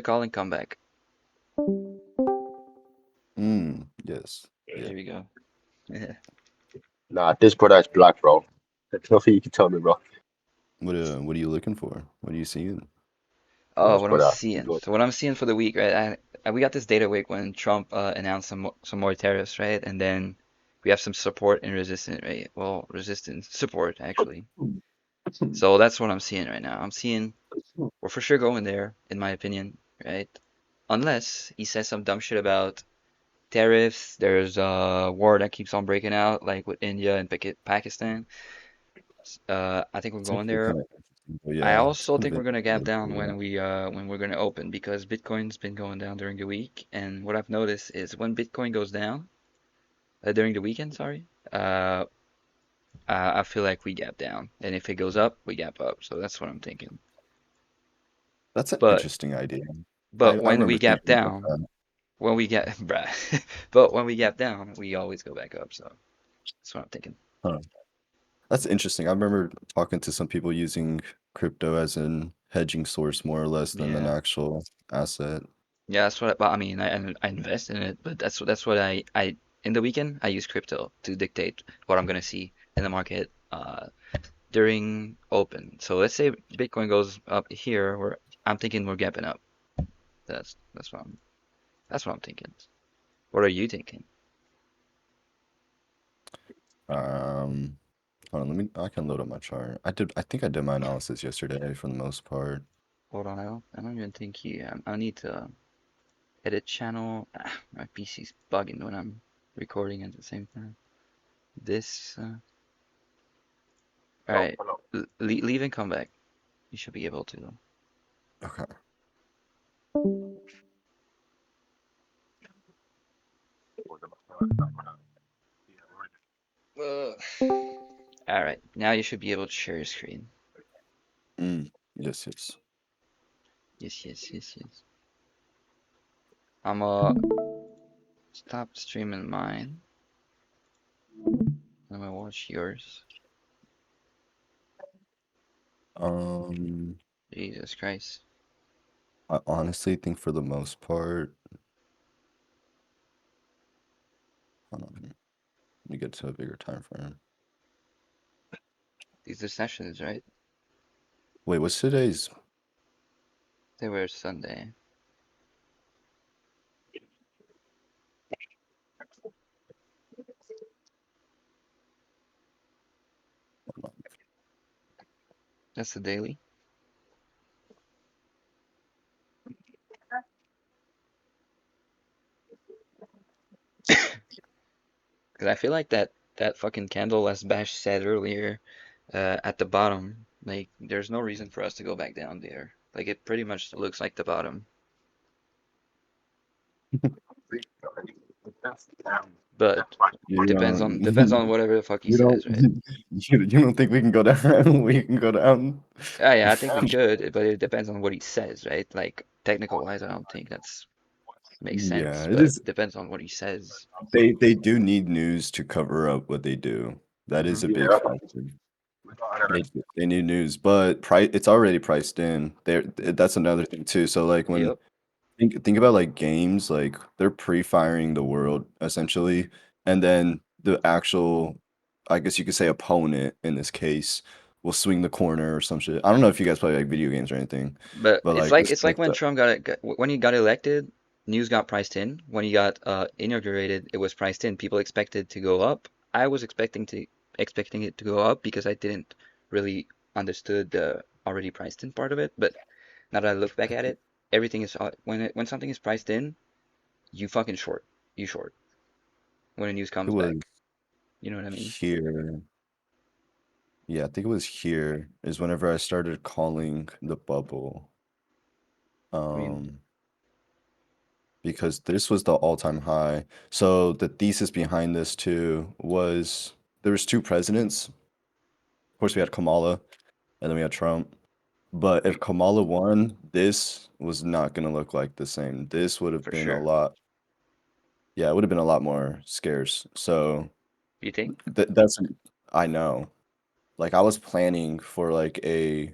call and come back. Yes. Yeah. There we go. Yeah. Nah, this brother is black, bro. There's nothing you can tell me, bro. What are you looking for? What are you seeing? Oh, This what I'm brother, seeing. good. So what I'm seeing for the week, right? We got this data week when Trump announced some more tariffs, right? And then we have some support and resistance, right? Well, resistance support actually. So that's what I'm seeing right now. I'm seeing we're for sure going there, in my opinion, right? Unless he says some dumb shit about tariffs. There's a war that keeps on breaking out, like with India and Pakistan. I think we're It's going actually there. kind of interesting. But I yeah, it's also kind of think we're gonna gap interesting. down when we're gonna open because Bitcoin's been going down during the week, and what I've noticed is when Bitcoin goes down during the weekend, sorry, uh, I feel like we gap down, and if it goes up, we gap up. So that's what I'm thinking. That's an But interesting idea. but I when we remember gap thinking about down, that. when we get bruh, but when we gap down, we always go back up. So that's what I'm thinking. Huh. That's interesting. I remember talking to some people using crypto as an hedging source more or less than an Yeah. actual asset. Yeah, that's what. But I mean, I invest in it, but that's what I in the weekend I use crypto to dictate what I'm gonna see in the market during open. So let's say Bitcoin goes up here, where I'm thinking we're gapping up. That's that's what I'm thinking. What are you thinking? Um, Hold on, I can load up my chart. I think I did my analysis yesterday for the most part. Hold on, I don't even think you. I need to edit channel. My PC's bugging when I'm recording at the same time. This. All Hello, right, hello. leave and come back. You should be able to. Okay. All right, now you should be able to share your screen. Yes, yes. Yes, yes, yes, yes. I'm stop streaming mine. I'm gonna watch yours. Um, Jesus Christ. I honestly think for the most part, hold on, let me get to a bigger time frame. These are sessions, right? Wait, what's today's? They were Sunday. Hold That's the daily. Because I feel like that fucking candle, as Bash said earlier, at the bottom, like there's no reason for us to go back down there. Like it pretty much looks like the bottom. But You depends don't, on whatever the fuck he you don't, says, right? you don't think we can go down? We can go down. Yeah, I think we could, but it depends on what he says, right? Like technical wise, I don't think that's makes Yeah, sense, it but is. depends on what he says. They do need news to cover up what they do. That is Hmm. a big factor. They need news, but price it's already priced in. There that's another thing too. So like when Yep. think about like games, like they're pre-firing the world essentially, and then the actual, I guess you could say opponent in this case, will swing the corner or some shit. I don't know if you guys play like video games or anything, But but like this it's like like when the Trump when he got elected, news got priced in. When he got inaugurated, it was priced in. People expected to go up. I was expecting it to go up because I didn't really understood the already priced in part of it. But now that I look back at it, everything is when something is priced in, you fucking short. You short when the news it comes was back. You know what I mean? here. Yeah, I think it was here is whenever I started calling the bubble. I mean, Um, because this was the all-time high. So the thesis behind this too was there was two presidents. Of course, we had Kamala and then we had Trump. But if Kamala won, this was not going to look like the same. This would have for been a sure. lot, yeah, it would have been a lot more scarce. So You think? that's, I know. Like I was planning for like a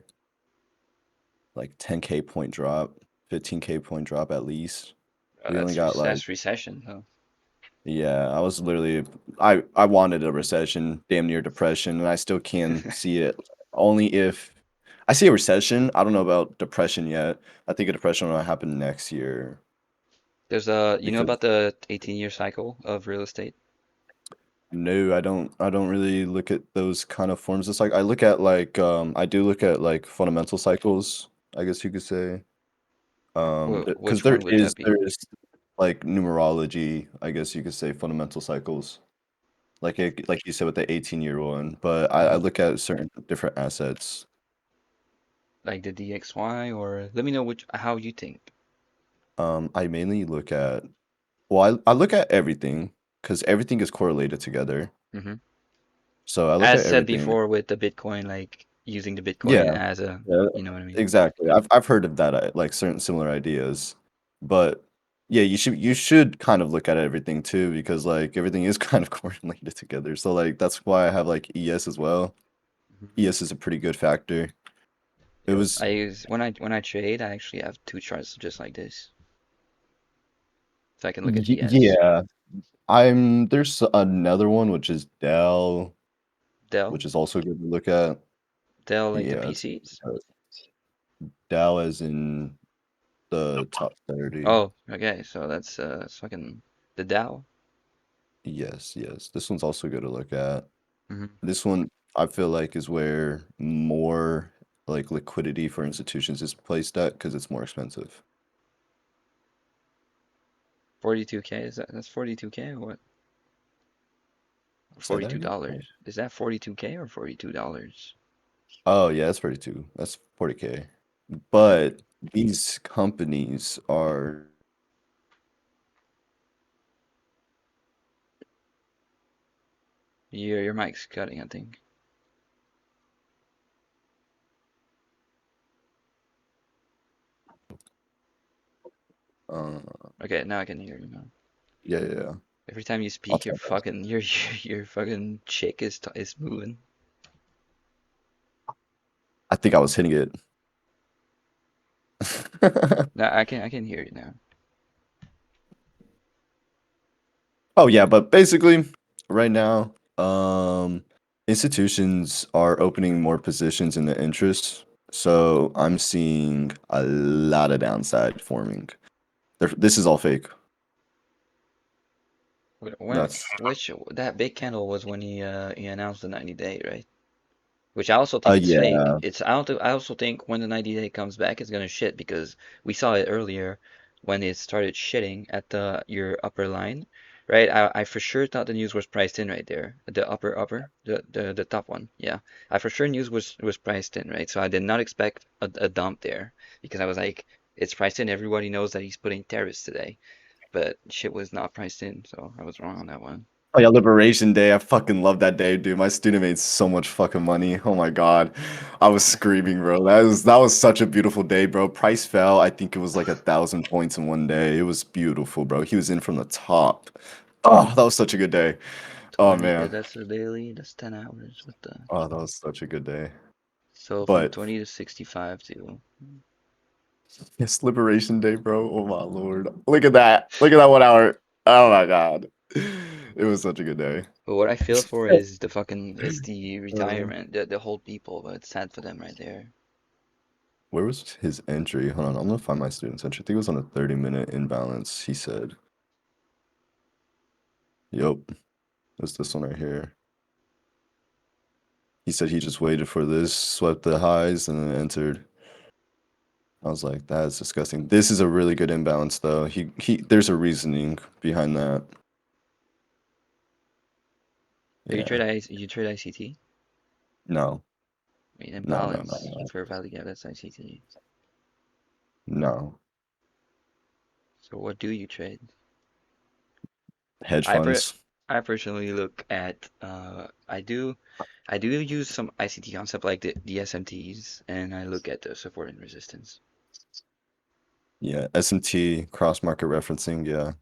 like 10K point drop, 15K point drop at least. We only That's got like, that's recession though. yeah, I was literally, I wanted a recession, damn near depression, and I still can see it. Only if I see a recession. I don't know about depression yet. I think a depression will happen next year There's a you know because about the 18-year cycle of real estate? no, I don't really look at those kind of forms. It's like I look at like I do look at like fundamental cycles, I guess you could say. Because Which one would that be? there is like numerology, I guess you could say fundamental cycles. Like you said with the 18-year one, but I Mhm. look at certain different assets. Like the DXY, or let me know how you think. I mainly look at, well, I look at everything because everything is correlated together. Hmm. So I look As at said everything. before with the Bitcoin, like using the Bitcoin Yeah, as a, yeah, you know what I mean? exactly. I've heard of that, like certain similar ideas, but yeah, you should kind of look at everything too because like everything is kind of correlated together. So like that's why I have like ES as well. Mhm. ES is a pretty good factor. It Yep. was I use when I trade, I actually have two charts just like this, so I can look at ES. yeah. There's another one which is Dell, Dell, which is also good to look at. Dell like the Yeah, PCs. uh, Dell as in the top 30. Oh, okay, so that's fucking the Dow. Yes, yes. This one's also good to look at. Hmm. This one I feel like is where more like liquidity for institutions is placed at because it's more expensive. 42K, that's 42K or what? Say that $42. again? Is that 42K or $42? Oh yeah, that's 32. That's 40K. Hmm. But these companies are Your mic's cutting, I think. uh Okay, now I can hear you now. yeah, yeah, yeah. Every time you I'll speak, your try that. fucking your fucking chick is moving. I think I was hitting it. Now I can hear you now. Oh yeah, but basically right now, institutions are opening more positions in the interest. So I'm seeing a lot of downside forming. This is all fake. When That's which that big candle was when he announced the 90-day, right? Which I also think it's fake. yeah. I also think when the 90-day comes back, it's gonna shit because we saw it earlier when it started shitting at the your upper line, right? I for sure thought the news was priced in right there, the upper, the top one. Yeah, I for sure news was priced in, right? So I did not expect a dump there because I was like, it's priced in. Everybody knows that he's putting tariffs today, but shit was not priced in, so I was wrong on that one. Oh yeah, Liberation Day. I fucking love that day, dude. My student made so much fucking money. Oh my God. I was screaming, bro. That was such a beautiful day, bro. Price fell. I think it was like 1,000 points in one day. It was beautiful, bro. He was in from the top. Oh, that was such a good day. Oh 20, man. that's a daily, that's 10 hours. What the? Oh, that was such a good day. So from But 20 to 65 to. yes, Liberation Day, bro. Oh my Lord. Look at that. Look at that 1 hour. Oh my God. It was such a good day. But what I feel for is the Uh, retirement, the whole people, but it's sad for them right there. where was his entry? Hold on, I'm gonna find my student's entry. I think it was on a 30-minute imbalance, he said. Yup, it's this one right here. He said he just waited for this, swept the highs, and then entered. I was like, that's disgusting. This is a really good imbalance, though. There's a reasoning behind that. Do Yeah. You trade ICT? No. I mean, No, no, imbalance, no, fair value gap, that's ICT. no. So what do you trade? Hedge I per funds. I personally look at I do use some ICT concept like the SMTs, and I look at the support and resistance. Yeah, SMT, cross market referencing. Yeah,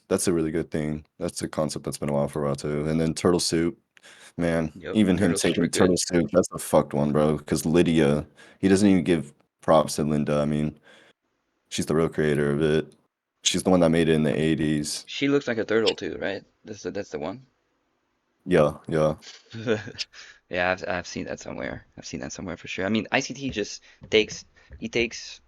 that's a really good thing. That's a concept that's been a while for a while too. And then turtle soup, man, Yep, even him turtle super taking turtle good. soup, that's a fucked one, bro. Because Lydia, he doesn't even give props to Linda. I mean, She's the real creator of it. She's the one that made it in the 80s. She looks like a turtle too, right? That's the one. Yeah, yeah. Yeah, I've seen that somewhere. I've seen that somewhere for sure. I mean, ICT just takes he takes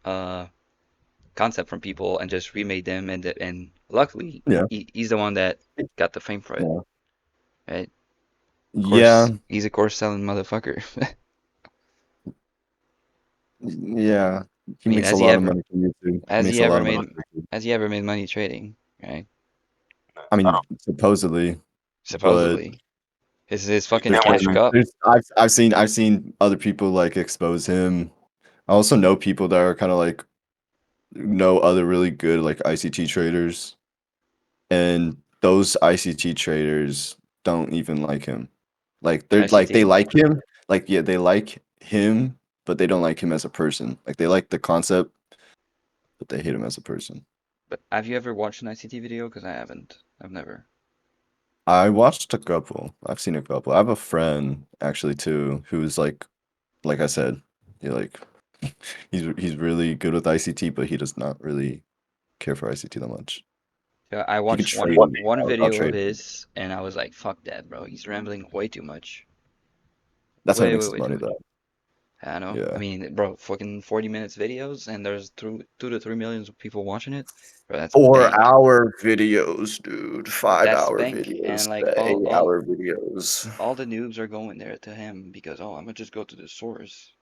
concept from people and just remade them, and luckily Yeah. he's the one that got the fame for it, Yeah. right? Of Yeah. course, he's a course selling motherfucker. Yeah. He I mean, makes a lot of money from YouTube. He makes a lot of money from YouTube. has he ever made money trading, right? I mean, supposedly, but Supposedly. His fucking there's, cash cup. I've seen other people like expose him. I also know people that are kind of like know other really good like ICT traders, and those ICT traders don't even like him. Like they're like they ICT. like him, like yeah, they like him, but they don't like him as a person. Like they like the concept, but they hate him as a person. But have you ever watched an ICT video? Because I haven't. I've never. I watched a couple. I've seen a couple. I have a friend actually too who's like I said, he like he's really good with ICT, but he does not really care for ICT that much. Yeah, I He could watched trade. one I'll video of trade. his, and I was like, "Fuck that, bro. He's rambling way too much. That's how he Way, makes way, his way too money much." though. I know. I Yeah. mean, bro, fucking 40 minutes videos, and there's 2 to 3 millions of people watching it. Bro, that's 4 bank. hour videos, dude. That's 5 hour bank, videos. and like 8 hour videos. all the noobs are going there to him because, oh, I'm gonna just go to the source.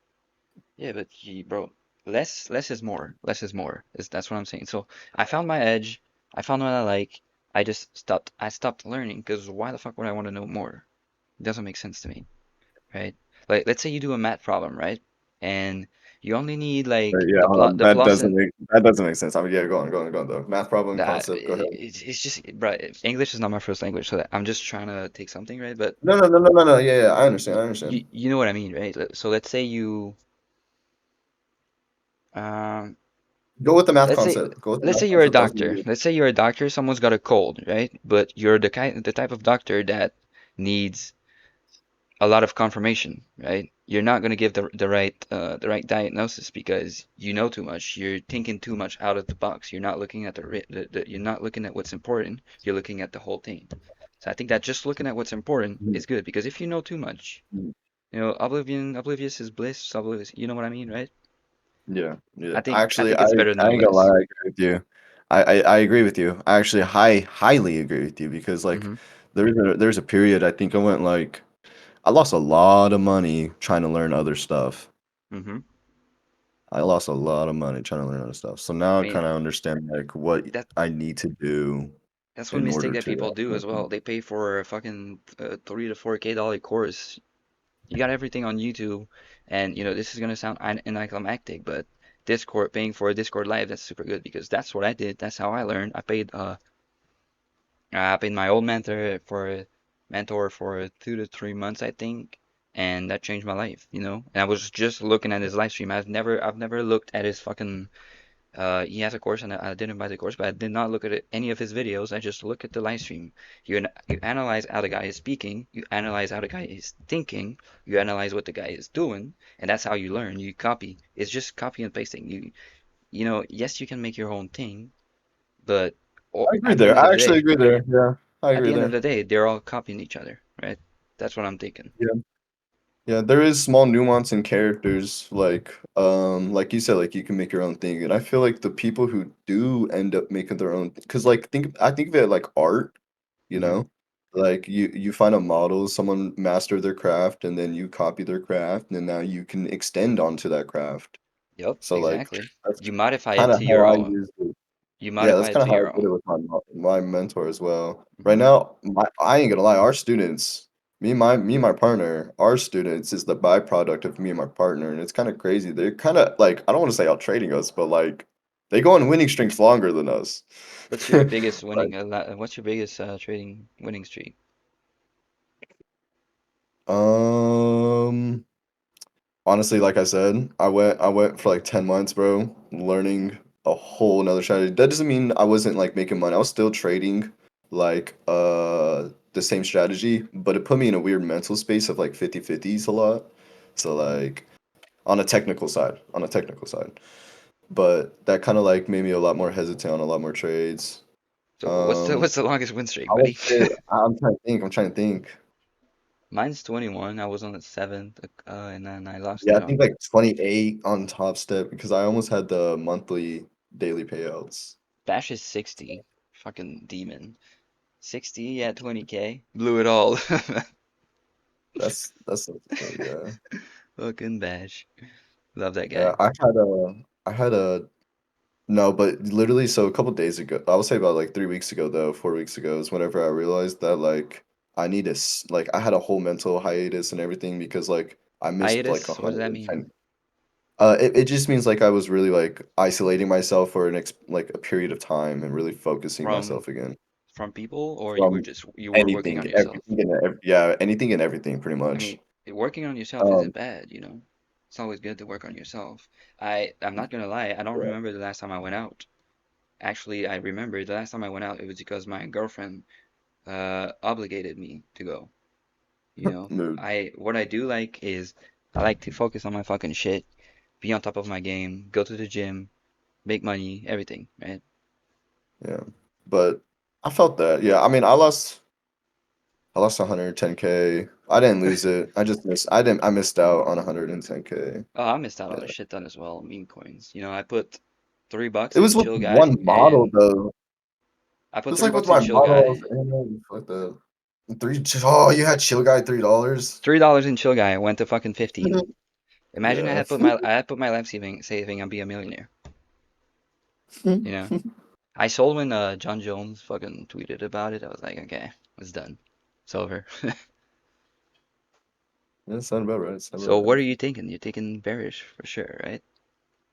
Yeah, but bro, less is more. Less is more. That's what I'm saying. So I found my edge. I found what I like. I stopped learning because why the fuck would I want to know more? It doesn't make sense to me, right? Like, let's say you do a math problem, right? And you only need like Yeah, hold on. the plus and That doesn't make sense. I mean, yeah, go on though. Math problem that. concept. Go ahead. It's just, bro, English is not my first language, so I'm just trying to take something, right? But No. Yeah, I understand. I understand. you know what I mean, right? So let's say you um Go with the math let's say concept. Go with the let's say math you're a concept. That's what doctor. you Let's say you're a doctor, someone's got a cold, right? But you're the type of doctor that needs a lot of confirmation, right? You're not going to give the right diagnosis because you know too much. You're thinking too much out of the box. You're not looking at you're not looking at what's important. You're looking at the whole thing. So I think that just looking at what's important Mhm. is good because if you know too much, Mhm. oblivious is bliss. Oblivious, you know what I mean, right? Yeah, yeah. I Actually, think it's better to I know ain't gonna less. lie, I agree with you. I agree with you. I actually highly agree with you because like Mm-hmm. there's a period I think I went like I lost a lot of money trying to learn other stuff. Mm-hmm. I lost a lot of money trying to learn other stuff. So now I I mean, kind of understand like what that I need to do that's one in mistake order that to people do as well. They pay for a fucking $3 to $4K course. You got everything on YouTube, and this is gonna sound anticlimactic, but Discord, paying for a Discord Live, that's super good because that's what I did. That's how I learned. I paid my old mentor for 2 to 3 months, I think, and that changed my life. And I was just looking at his live stream. I've never looked at his fucking he has a course, and I didn't buy the course, but I did not look at any of his videos. I just look at the live stream. You analyze how the guy is speaking, you analyze how the guy is thinking, you analyze what the guy is doing, and that's how you learn. You copy. It's just copy and pasting. Yes, you can make your own thing, but I agree at the there. end of I the actually day, agree there. Yeah, I at agree the end of there. the day, they're all copying each other, right? That's what I'm thinking. Yeah. Yeah, there is small nuance in characters, like you said, like you can make your own thing, and I feel like the people who do end up making their own, because I think of it like art, you Hmm. know, like you find a model, someone master their craft, and then you copy their craft, and now you can extend onto that craft. Yep, So like exactly. that's You modify it kind of to how your I own. use it. You Yeah, that's modify it kinda to how I your did it own. with my mentor as well. Right Hmm. now, my I ain't gonna lie, our students, me and my partner, our students is the byproduct of me and my partner, and it's kinda crazy. They're kinda like, I don't wanna say out trading us, but, like, they go on winning streaks longer than us. What's your biggest Like, trading winning streak? um, honestly, like I said, I went for, like, 10 months, bro, learning a whole 'nother strategy. That doesn't mean I wasn't, like, making money. I was still trading, like, the same strategy, but it put me in a weird mental space of, like, 50/50s a lot. So, like, on a technical side. but that kind of like made me a lot more hesitant on a lot more trades. So what's the longest win streak, I would buddy? say I'm trying to think. I'm trying to think. Mine's 21. I was on the 7th, and then I lost Yeah, it I think on like 28 on Top Step because I almost had the monthly daily payouts. Bash is 60. Fucking demon. 60 at 20K. Blew it all. That's yeah. Fucking Bash. Love that Yeah, guy. I had a no, but literally, so a couple days ago, I would say about like 3 weeks ago, though, 4 weeks ago, is whenever I realized that like I need like I had a whole mental hiatus and everything because like I missed like Hiatus? What does that mean? 110. It just means like I was really like isolating myself for an ex like a period of time and really focusing From myself again from people, or from you were working anything, on yourself? everything, and yeah, anything and everything, pretty I mean, much. working on yourself Um, isn't bad, you know. It's always good to work on yourself. I'm not gonna lie, I don't yeah. remember the last time I went out. Actually, I remember the last time I went out, it was because my girlfriend obligated me to go. You know, Mood. what I do like is I like to focus on my fucking shit, be on top of my game, go to the gym, make money, everything, right? Yeah, but I felt that. Yeah, I mean, I lost 110K. I didn't lose it. I missed out on 110K. Oh, I missed out on a Yeah. shit ton as well, meme coins. You know, I put $3 It in was with Chill Guy, one model and though. I It put was three like with bucks in my Chill models Guy. and like the three. Oh, you had Chill Guy $3. $3 in Chill Guy, I went to fucking 15. Imagine Yeah. I had put my life saving and be a millionaire. You know, I sold when John Jones fucking tweeted about it. I was like, okay, it's done, it's over. Yeah, sound about right. Sound So about what right. are you thinking? You're thinking bearish for sure, right?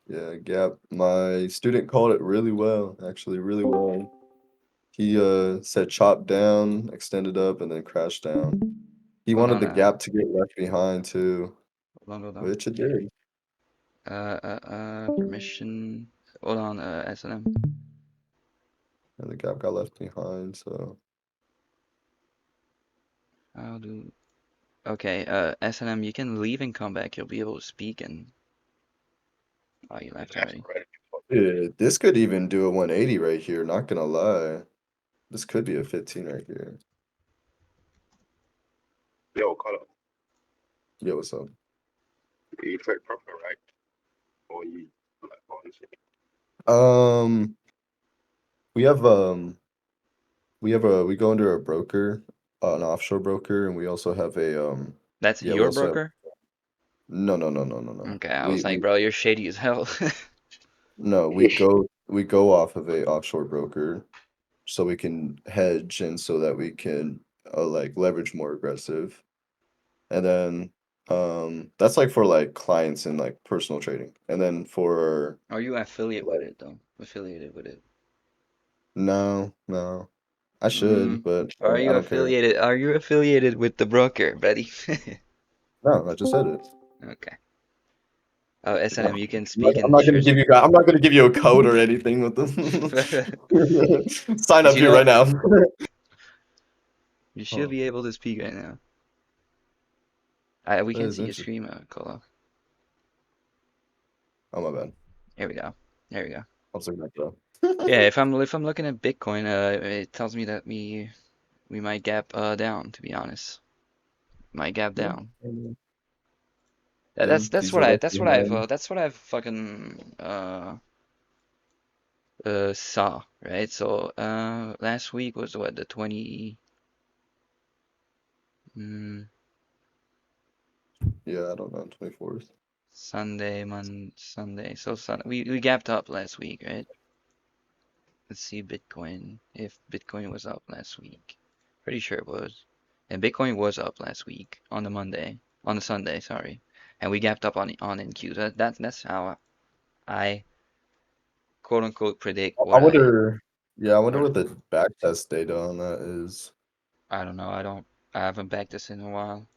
Yeah, Gap. My student called it really well, actually, really well. He said chop down, extended up, and then crash down. He Hold wanted on, the gap to get left behind too, hold on. which it did. Permission. Hold on, S&M. And the gap got left behind, so How do? Okay, S&M, you can leave and come back. You'll be able to speak and. Oh, you left already. yeah, this could even do a 180 right here, not gonna lie. This could be a 15 right here. Yo, call up. Yo, what's up? You trade purple, right? Or you like on shit. Um, we have we go under a broker, an offshore broker, and we also have a That's yeah, we your also have broker? no. Okay, I was We like, we bro, you're shady as hell. no, we go off of a offshore broker so we can hedge and so that we can like leverage more aggressive. And then that's like for like clients and like personal trading. And then for Are you affiliate with like it though? Affiliated with it? no. I should, Mm. but Are I you don't care. affiliated? Are you affiliated with the broker, buddy? No, I just said it. Okay. Oh, No, S&M, you can I'm not, speak I'm and not gonna share give some. you guys. I'm not gonna give you a code or anything with them. Sign Cause up you here know right now. you should Huh. be able to speak right now. We That can is see your interesting. screen, Kolo. Oh my bad. Here we go. There we go. I'll take that though. Yeah, if I'm looking at Bitcoin, it tells me that we might gap down. To be honest, might gap Yeah. down. Yeah. These are left behind. That's what I've fucking saw, right? So last week was what, the 20 mm, Yeah, I don't know. 24th. Sunday. So we gapped up last week, right? Let's see Bitcoin, if Bitcoin was up last week. Pretty sure it was. And Bitcoin was up last week on the Sunday, sorry. And we gapped up on NQ. That's how I quote unquote predict I what wonder. Yeah, I wonder what what the back test data on that is. I don't know. I haven't backed this in a while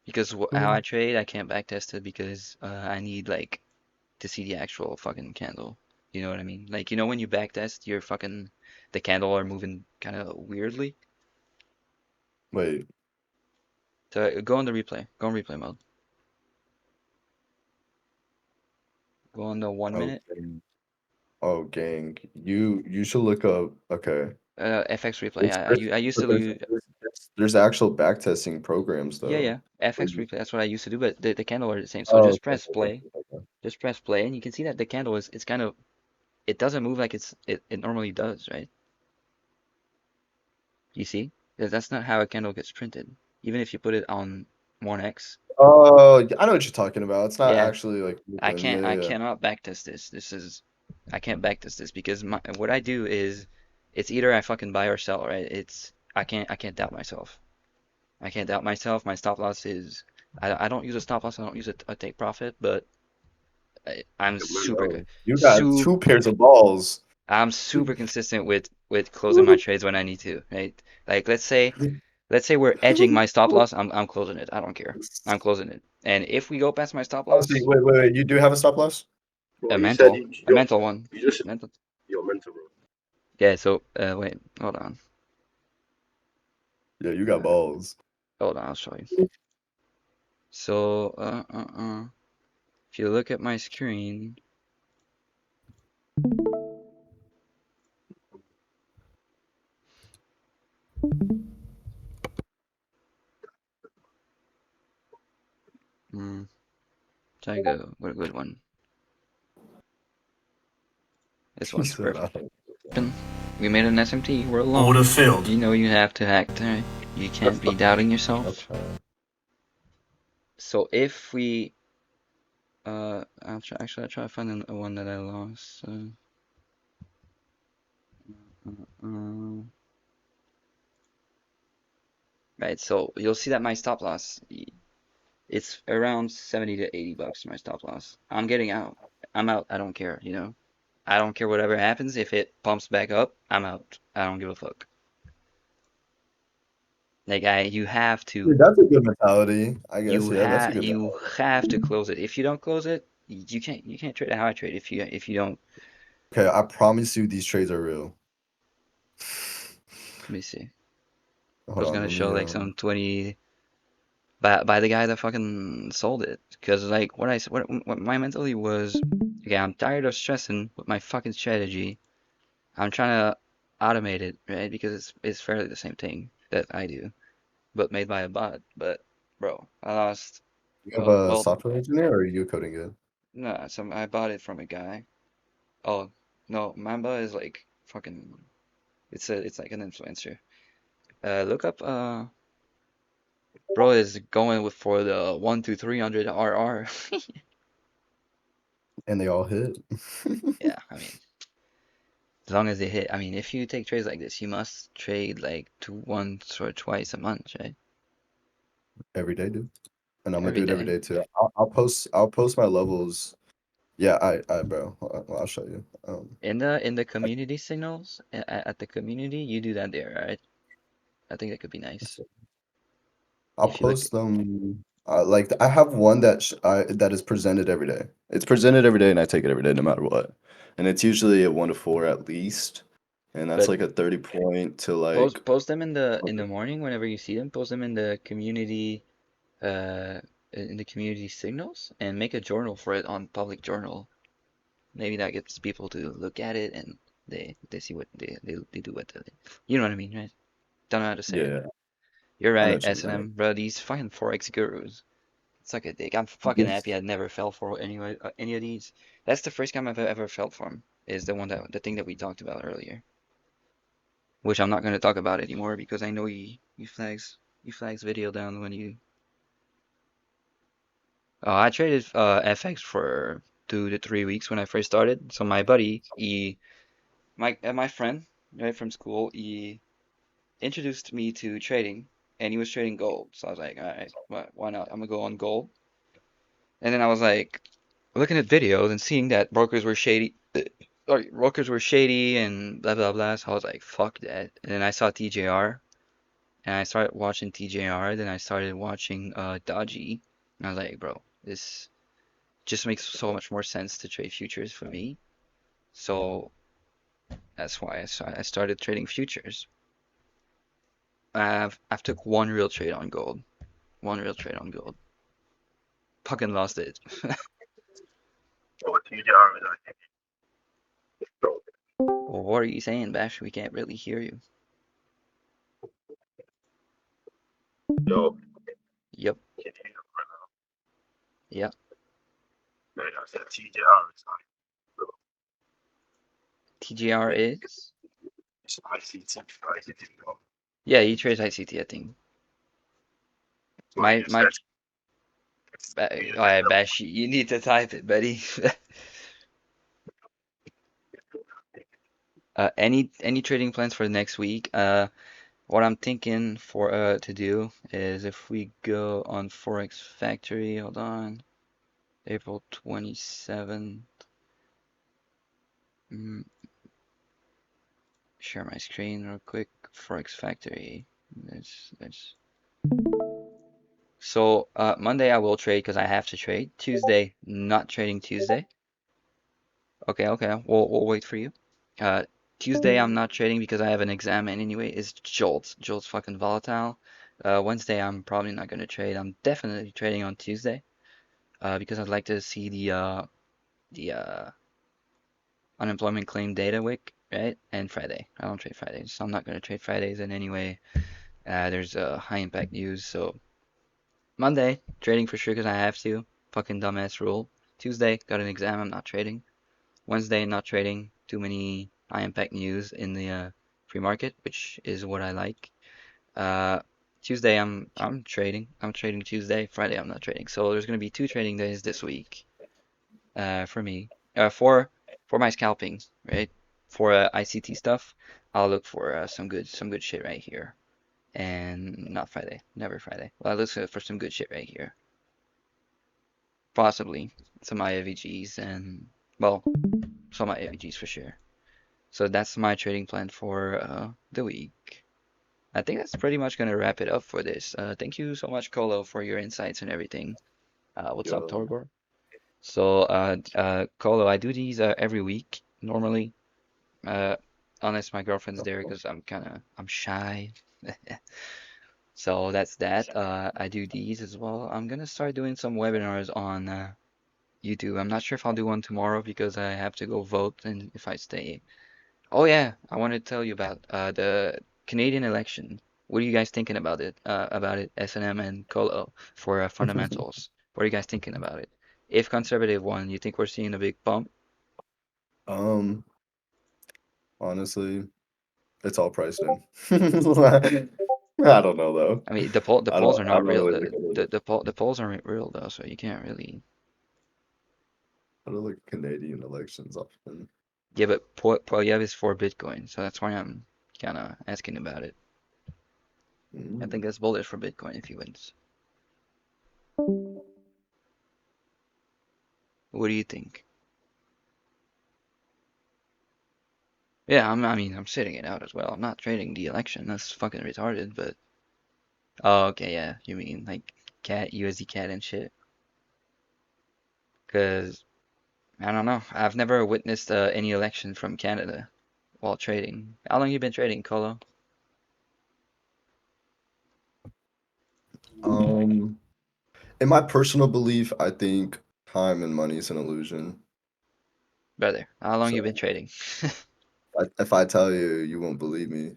because how Hmm. I trade, I can't backtest it because I need like to see the actual fucking candle. You know what I mean? Like, you know when you backtest, your fucking the candle are moving kind of weirdly. Wait. So go on the replay. Go on replay mode. Go on the 1 minute. gang. Oh, gang. You should look up. Okay. FX replay. I used But to do. there's actual backtesting programs Yeah, though. yeah. FX replay. That's what I used to do, but the candle are the same. So Oh, just okay, press play. okay. Just press play, and you can see that the candle is it's kind of it doesn't move like it normally does, right? You see? That's not how a candle gets printed. Even if you put it on 1x. Oh, I know what you're talking about. It's not Yeah, actually like I moving. can't Yeah, I yeah. cannot backtest this. I can't backtest this because what I do is it's either I fucking buy or sell, right? I can't doubt myself. I can't doubt myself. My stop loss is I don't use a stop loss. I don't use a take profit, but I'm super Bro, you got super two pairs of balls. I'm super consistent with closing my trades when I need to, right? Like let's say we're edging my stop loss, I'm closing it. I don't care. I'm closing it. And if we go past my stop Oh, see, loss, wait. You do have a stop loss? Bro, you said a mental one. you just Mental. you're mental, bro. Yeah, so wait, hold on. Yeah, you got balls. Hold on, I'll show you. So if you look at my screen, hmm, try to go what a good one. This He one's said, perfect. We made an SMT, we're alone. Order filled. You know you have to act, right? You can't be doubting yourself. okay. So if we I'll try to find a one that I lost. Right, so you'll see that my stop loss it's around 70 to 80 bucks my stop loss. I'm getting out. I'm out. I don't care, you know. I don't care whatever happens. If it pumps back up, I'm out. I don't give a fuck. Like you have to Dude, that's a good mentality. I guess. Yeah, that's a good you mentality. have to close it. If you don't close it, you can't trade how I trade if you don't. Okay, I promise you these trades are real. Let me see. I Hold was on, gonna let show me like some 20 by the guy that fucking sold it. Because like what my mentality was, okay, I'm tired of stressing with my fucking strategy. I'm trying to automate it, right? Because it's fairly the same thing that I do, but made by a bot. But bro, I lost. you have a Well, software engineer or are you coding it? no, I bought it from a guy. Oh no, Mamba is like fucking. It's like an influencer. Look up. Bro is going with for the 1 to 300 RR. And they all hit Yeah, I mean. As long as they hit, I mean, if you take trades like this, you must trade like once or twice a month, right? every day, dude. And I'm gonna Every do it every day. day too. I'll post my levels. Yeah, bro. I'll show you. In the community signals at the community, you do that there, right? I think that could be nice. I'll If you look, post them. Like I have one that is presented every day. It's presented every day, and I take it every day, no matter what. And it's usually a 1 to 4 at least, and that's but like a 30 point to like. post them in the morning whenever you see them. Post them uh in the community signals and make a journal for it on public journal. Maybe that gets people to look at it and they see what they do what you know what I mean, right? Don't know how to say it. Yeah, You're I know right, what you mean. S&M, bro. These fucking forex gurus. It's like a dick. I'm fucking happy I never fell for any of these. That's the first time I've ever felt for them. Is the thing that we talked about earlier, which I'm not gonna talk about anymore because I know you flags video down when you. Oh, I traded FX for 2 to 3 weeks when I first started. So my buddy, my friend, right from school, he introduced me to trading, and he was trading gold. So I was like, all right, why not? I'm gonna go on gold. And then I was like, looking at videos and seeing that brokers were shady. Sorry, brokers were shady and blah blah blah. So I was like, fuck that. And then I saw TJR, and I started watching TJR. Then I started watching Dodgy, and I was like, bro, this just makes so much more sense to trade futures for me. So that's why I started trading futures. I've took one real trade on gold. One real trade on gold. Fucking lost it. Oh, Well, what are you saying, Bash? We can't really hear you. Yo, Yep. Yep. man, I said TJR is TGR is? ICT, ICT, bro. Yeah, he trades ICT, I think. Well, you My just said you just said alright, Bash, you need to type it, buddy. Any trading plans for the next week? What I'm thinking for to do is if we go on Forex Factory, hold on, April 27th. Mm, share my screen real quick. Forex Factory. There's So Monday I will trade because I have to trade. Tuesday, not trading Tuesday. Okay, we'll wait for you. Uh, Tuesday I'm not trading because I have an exam and anyway it's Jolt. Jolt's fucking volatile. Wednesday I'm probably not gonna trade. I'm definitely trading on Tuesday. Because I'd like to see the unemployment claim data week, right? And Friday. I don't trade Fridays, so I'm not gonna trade Fridays. And anyway, there's high impact news, so Monday trading for sure because I have to. Fucking dumbass rule. Tuesday got an exam. I'm not trading. Wednesday not trading. Too many high impact news in the free market, which is what I like. Uh, Tuesday I'm trading. I'm trading Tuesday. Friday I'm not trading. So there's gonna be 2 trading days this week. For me. For my scalping, right? For ICT stuff, I'll look for some good shit right here. And not Friday, never Friday. Well, I look for some good shit right here. Possibly some IAVGs and well, some IAVGs for sure. So that's my trading plan for the week. I think that's pretty much gonna wrap it up for this. Thank you so much, Colo, for your insights and everything. What's up, Yo, Torbor? So, Colo, I do these every week normally, uh, unless my girlfriend's there because I'm shy. So that's that. I do these as well. I'm gonna start doing some webinars on YouTube. I'm not sure if I'll do one tomorrow because I have to go vote and if I stay. Oh yeah, I want to tell you about the Canadian election. What are you guys thinking about it, SNM and Colo for fundamentals? What are you guys thinking about it? If conservative won, you think we're seeing a big bump? um, honestly, it's all priced in. I don't know though. I mean, the polls are I not don't real. really look at it. The polls aren't real though, so you can't really. I don't look at Canadian elections often. Yeah, but Poilievre is for Bitcoin, so that's why I'm kind of asking about it. I think Mm. that's bullish for Bitcoin if he wins. What do you think? Yeah, I mean, I'm sitting it out as well. I'm not trading the election. That's fucking retarded, but oh, okay, yeah. You mean like cat, USD cat and shit? Because I don't know. I've never witnessed any election from Canada while trading. How long you been trading, Colo? Um, in my personal belief, I think time and money is an illusion. Brother, how long you been So trading? if I tell you, you won't believe me.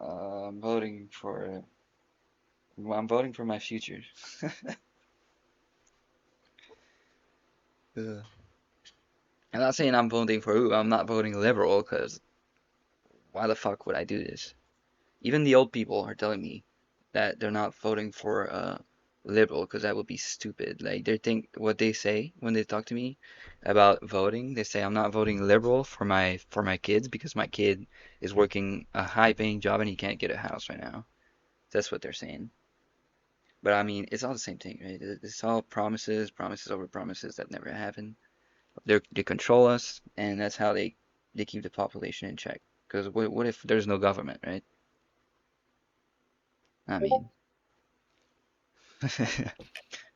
I'm voting for I'm voting for my future. Ugh. I'm not saying I'm voting for who. I'm not voting liberal because why the fuck would I do this? Even the old people are telling me that they're not voting for liberal because that would be stupid. Like they think what they say when they talk to me about voting, they say I'm not voting liberal for my kids because my kid is working a high paying job and he can't get a house right now. That's what they're saying. But I mean, it's all the same thing, right? It's all promises, promises over promises that never happen. They control us, and that's how they keep the population in check. Because what if there's no government, right? I mean,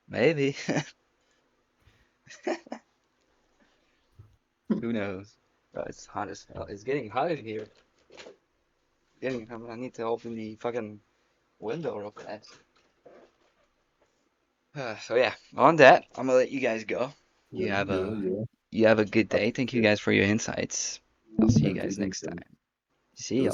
maybe. Who knows? Bro, it's hot as hell. It's getting hot in here. I need to open the fucking window real fast. So yeah, on that, I'm gonna let you guys go. You Yeah, have yeah, a yeah. you have a good day. Thank you Yeah. guys for your insights. I'll see you Thank you, guys thank next you. time. See ya.